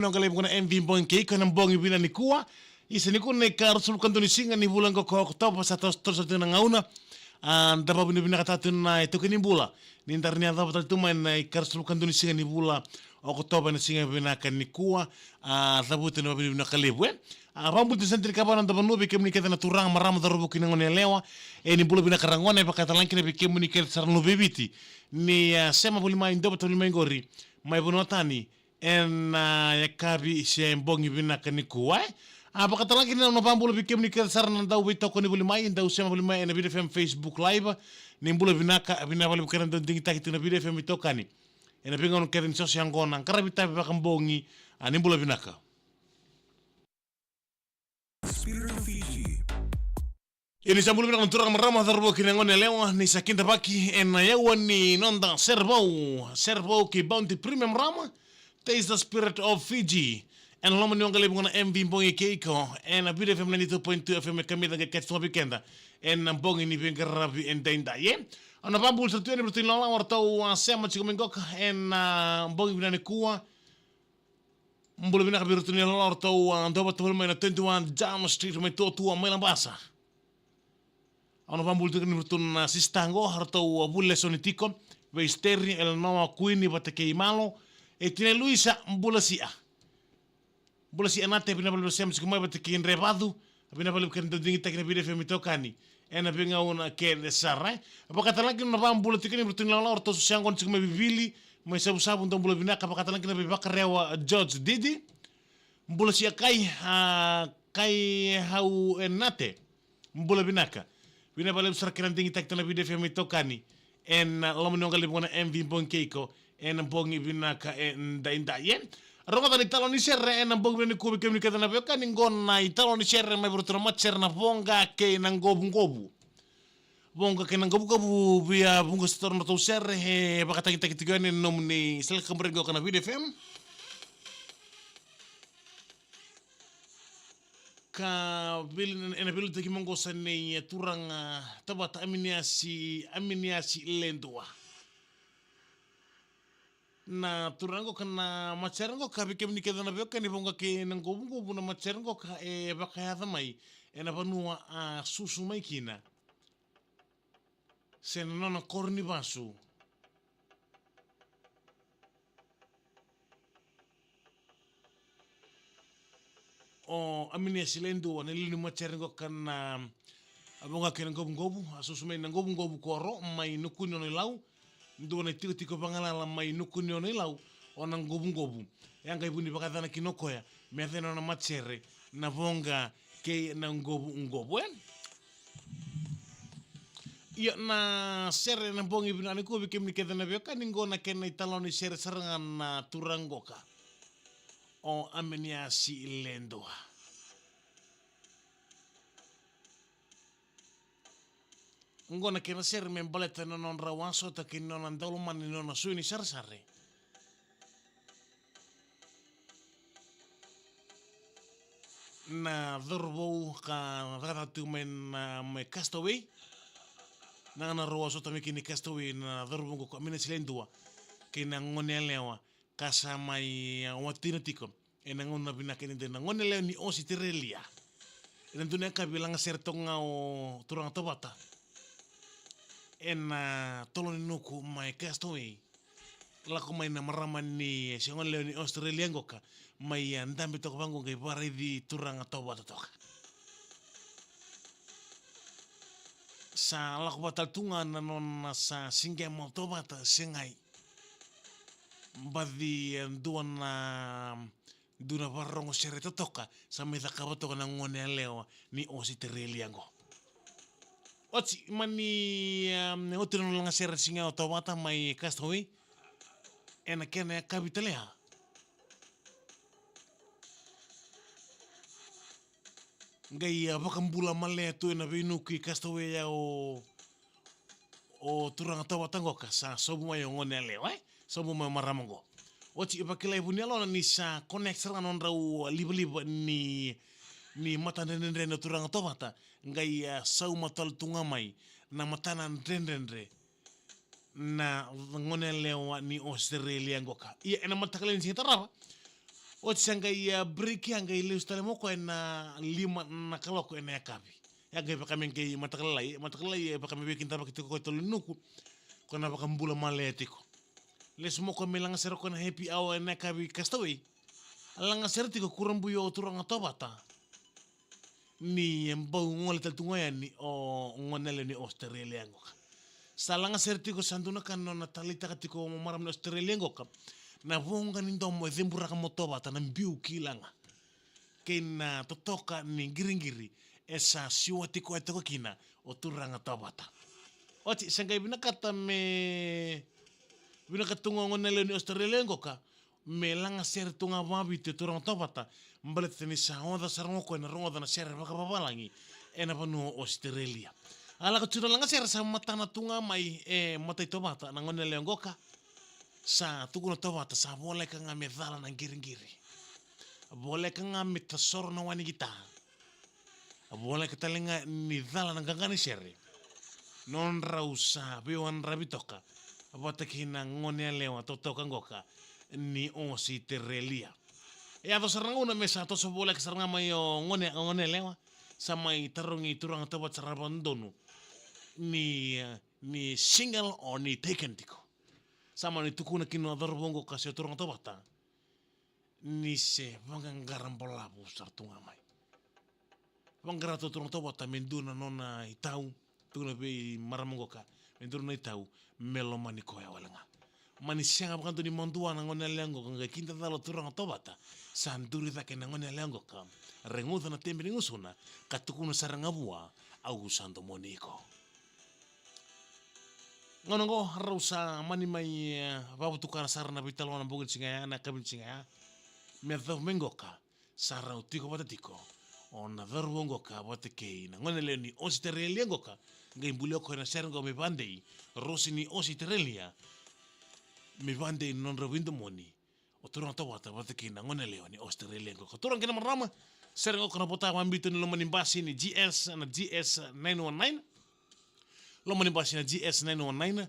Nongalay mo na MV Bong Cake ng Bong ibina ni Kuwa. Isa ni Kuwa na ikarosul kanto ni Singa ni bulan ko Oktober sa tos na ngauna. Dapat binibina katatun na ito kinimbula. Nintar niya dapat tumain na ikarosul kanto ni Singa ni bula Oktober na Singa binakan ni Kuwa. Dapat na binibina kalibu. Rambut sentri kabanan dapat nubi kem ni kita na turang maram darubu kinangon lewa. Ni bula binakarangon ay pakatalan kina bikem ni kita sarang nubi biti. Ni sema bulima indo betul bulima ingori. Mai bunotani. En yakabi siya mbong ibina kani Kuwa. Apakata lagi na napambulo bikem ni sarana daw bito ko ni bulimay daw siya bulimay na BDFM Facebook live ni bulo binaka binabali bukan daw tingita kita na BDFM ito kani. Ena pingon kerin sos yang gonang karabita bakambongi ni bulo binaka. Ini sa bulo binaka turang marama darbo kinangon lewa ni sakinta baki en yawan ni nonda servo ki bounty premium rama. Taste the spirit of Fiji. En lama ni wangali muna MV Mbongi Keiko. En a BDFM 92.2 FM kami daga catch to weekenda. En Mbongi ni bengarabi en dainda ye. Ana pambul sa tuya ni bertin lala wartau sema chiko mengok en Mbongi binani Kuwa. Mbulu binaka bertin lala wartau ndoba tabul mai na 21 Jam Street mai to tua mai lambasa. Ana pambul tu ni bertin sistango wartau bulle sonitiko. Veisteri el mama Queen batake imalo. Etine Luisa mbulasia. Mbulasia nate bina balu sem sikuma batake inrebadu. Bina balu kan dinding takina BDFM mitokani. Ena binga una ke de sarra. Apakatalankin na ba mbulatika ni bertin lala orto siangon sikuma bibili. Mai sabu-sabu untuk mbula binaka apakatalankin na bibakarewa George Didi. Mbulasia kai hau enate. Mbula binaka. Bina balu sarkiran tinggi takina BDFM mitokani. En lamun nongali mona MV Bong Keiko. En bongi binaka en dainda yen. Rongata ni talon ni serre en bongi ni kubi kemi kata na beka ni ngona talon ni serre mai bertuna matcher na bonga ke nang gobu. Bonga ke nang gobu via bunga setor na to serre he bakata kita ketiga ni nom ni sel kambre go kana BDFM. Ka bil en bil te kimongo sanne turang tabat aminiasi lendua. Na turango kana macharango ka bikem ni kedana beka ni bonga ke nango na macharango ka baka ya mai ena banua susu mai kina sen nona korni basu o amini silendo ne lini macharango kana abonga ke nango susu mai nango koro mai nukuni no lau ndo na tiko bangala mai nukuni ona ilau ona ngobu yang kai bundi bakatana kinoko ya methena na machere na vonga ke na ngobu en ya na sere na bongi binani ko bikem ni kedana beka ningo na ken italoni sere serangan na turangoka o amenia si lendoa. Ngona kena ser membaleta non rawaso ta kin non andalo mani non suni sarsare. Na dorbo ka rata tu men me castaway. Na rawaso ta me kini castaway na dorbo ko amina silendua. Kina ngone lewa kasa mai watina tikon. Ena ngona binakini de ngone lewa ni osi tirelia. Ena dunia ka bilang sertonga o turang tabata. En tolong nuku mai castaway lako mai na maraman ni siangon leo ni Australia ngoka mai andambi tok bango ngai bare di turang atau tok sa lako batal tunga na non sa singe mo to bata singai badi duna barong sere toka sa me takabato na ngone leo ni Australia ngo. Oci mani otro no lang ser singa automata mai castaway ena kena kabitalea ngai bakambula male tu ena binuki castaway ya o turang automata ngoka sa sobu mai ngone lewa sobu mai maramongo oci bakilai bunia lo ni sa connect seran on rau liba ni mata nendre na turang automata ngai sau matal tunga mai na matana nendre na ngone lewa ni Australia ngoka iya ena matakalen sing tarapa O sangai briki angai leus tale mo ko na lima na kaloko ena kabi. Ya gai pa kami ngai matakalai pa kami bikin taba kitiko ko tolunuku ko na pa kambula maletiko. Les mo ko melanga sero ko na happy hour ena kabi kastaway. Alanga sertiko kurang buyo turang atobata. Ni mbau ngole taltungoya ni o ngonele ni Australia ngoka. Salanga sertiko sanduna kano na talita katiko maram ni Australia ngoka. Na vonga ni ndomo edhimbura kamotobata na mbiu kilanga. Kena totoka ni giringiri esa siwa tiko etoko kina o turang atobata. Oti sangai binakata me binakatungo ngonele ni Australia ngoka. Me langa ser tunga wabi te turang tobata mbalete ni sa onda sarango ko na rongo na ser baka babalangi ena panu Australia ala ko tuna langa ser sa matana tunga mai matai tobata na ngone lengoka sa tukuna tobata sa bole ka nga medala na giringiri bole ka nga mitasor na wani kita bole ka talenga ni dala na gangani ser non rausa biwan rabitoka abata kina ngone lewa totoka ngoka ni Australia. E ato saranga una mesa to so bola ke saranga mai o ngone lewa sa mai tarungi turang tobat sarabandonu ni single o ni taken tiko. Sama ni tukuna kino darbongo kasi turang tobata ni se vangangaram bola bu sartunga mai. Vangarato turang tobata menduna nona itau tuna be maramongo ka menduna itau melomani ko ya walanga. Manisianga bukanto ni mondua na ngone lengo kanga kinta talo turang tobata sanduri take na ngone lengo ka renguza na tembe ni ngusuna katukuna saranga bua au santo moniko ngono go rausa mani mai babu tukara sarana bitalo na bugin singa na kabin singa me do mengoka sarau tiko batatiko ona verbongo ka bateke na ngone leni Australia ngoka ngai bulio ko na serengo me bandei rosini Australia me bande non robindo moni o turang tawata bate kina ngone leo ni Australia ko turang kina marama serengo kana bota mambito ni lomani basi ni GS na GS 919 lomani basi na GS 919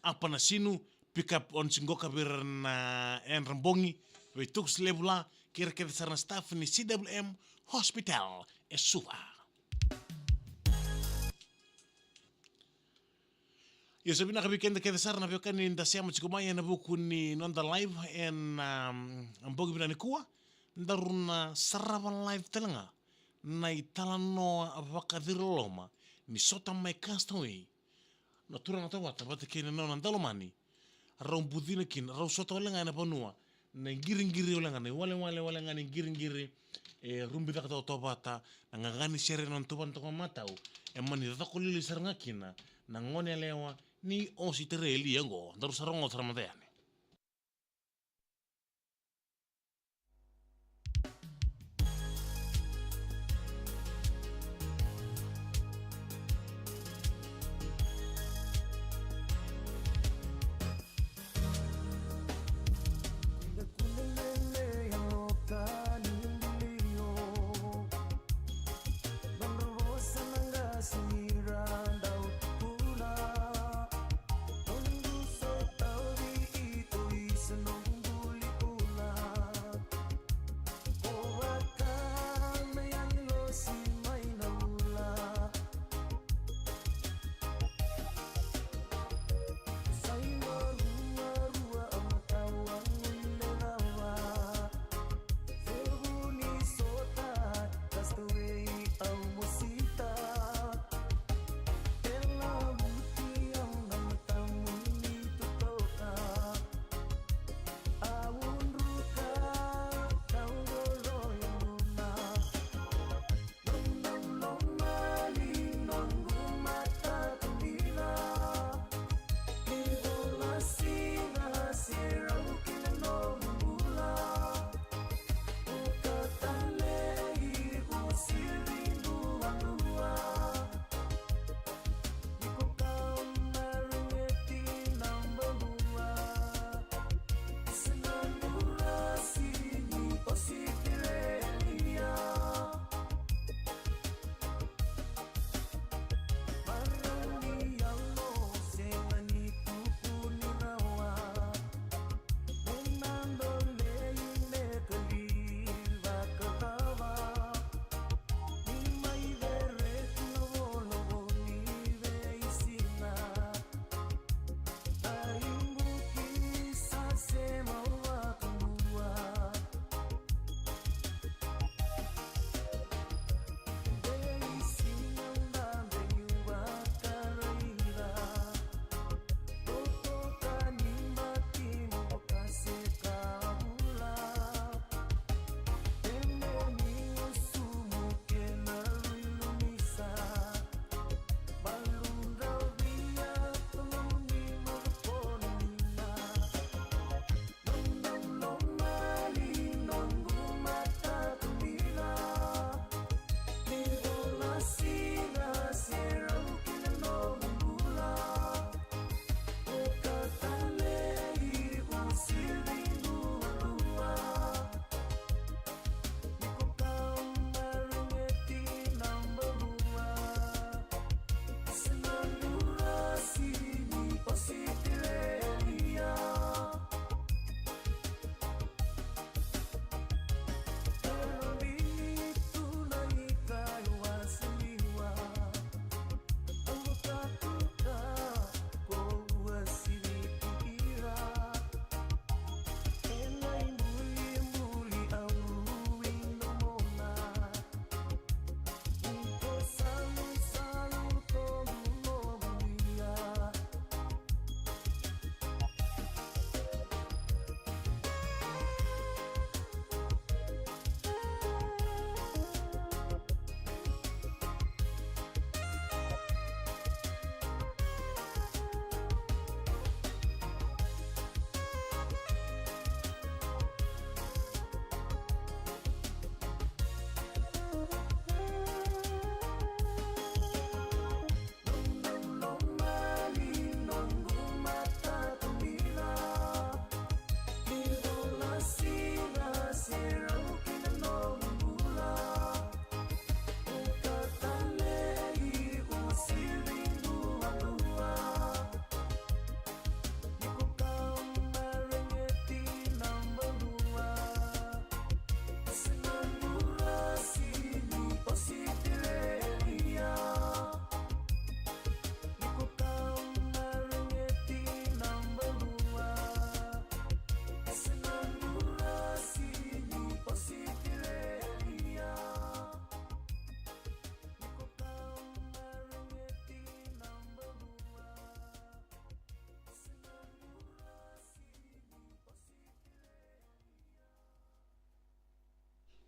apa na sinu pick up on singoka bir na en rambongi we tux lebula kira kira sarna staff ni CWM Hospital Esuwa. Yo sabi na kabikenda kaya sar na biokan ni ndasya mo chikumaya na buku ni nonda live en ang bogi bila ni kuwa ndaruna saraban live talanga na italano avakadirlo loma ni sota mai castaway na turang tawata bata kina nona ndalomani raung budina kin raung sota walenga na panua na giring-giri walenga na wale ngani giring-giri rumbi taka tau tobata na ngangani sere non tuban toko matau mani tatako lili saranga kina na ngone lewa ni Australia ngo ndaru sarongo tramadane.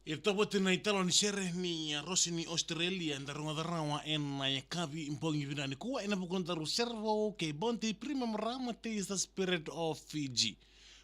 Irtabote na italo ni sere ni rosi ni Australia ndarunga darawa na yakabi impongi vinani kuwa inapukuntaru servo ke bonte prima mrama is the spirit of Fiji.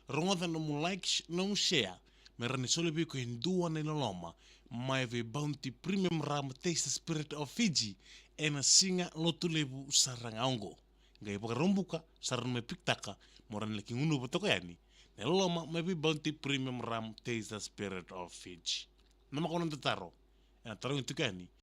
Runga no mu like no share. Merani sole biko hindua na ilaloma. Maive bounty premium ram taste the spirit of Fiji. Ena singa lotulebu sarangaongo. Ngai pakarumbuka saran me piktaka. Moran leki ngunu batoko yani. Neloma maybe bounty premium ram taste the spirit of Fiji. Nama konon tataro. Ena tarong itu kani.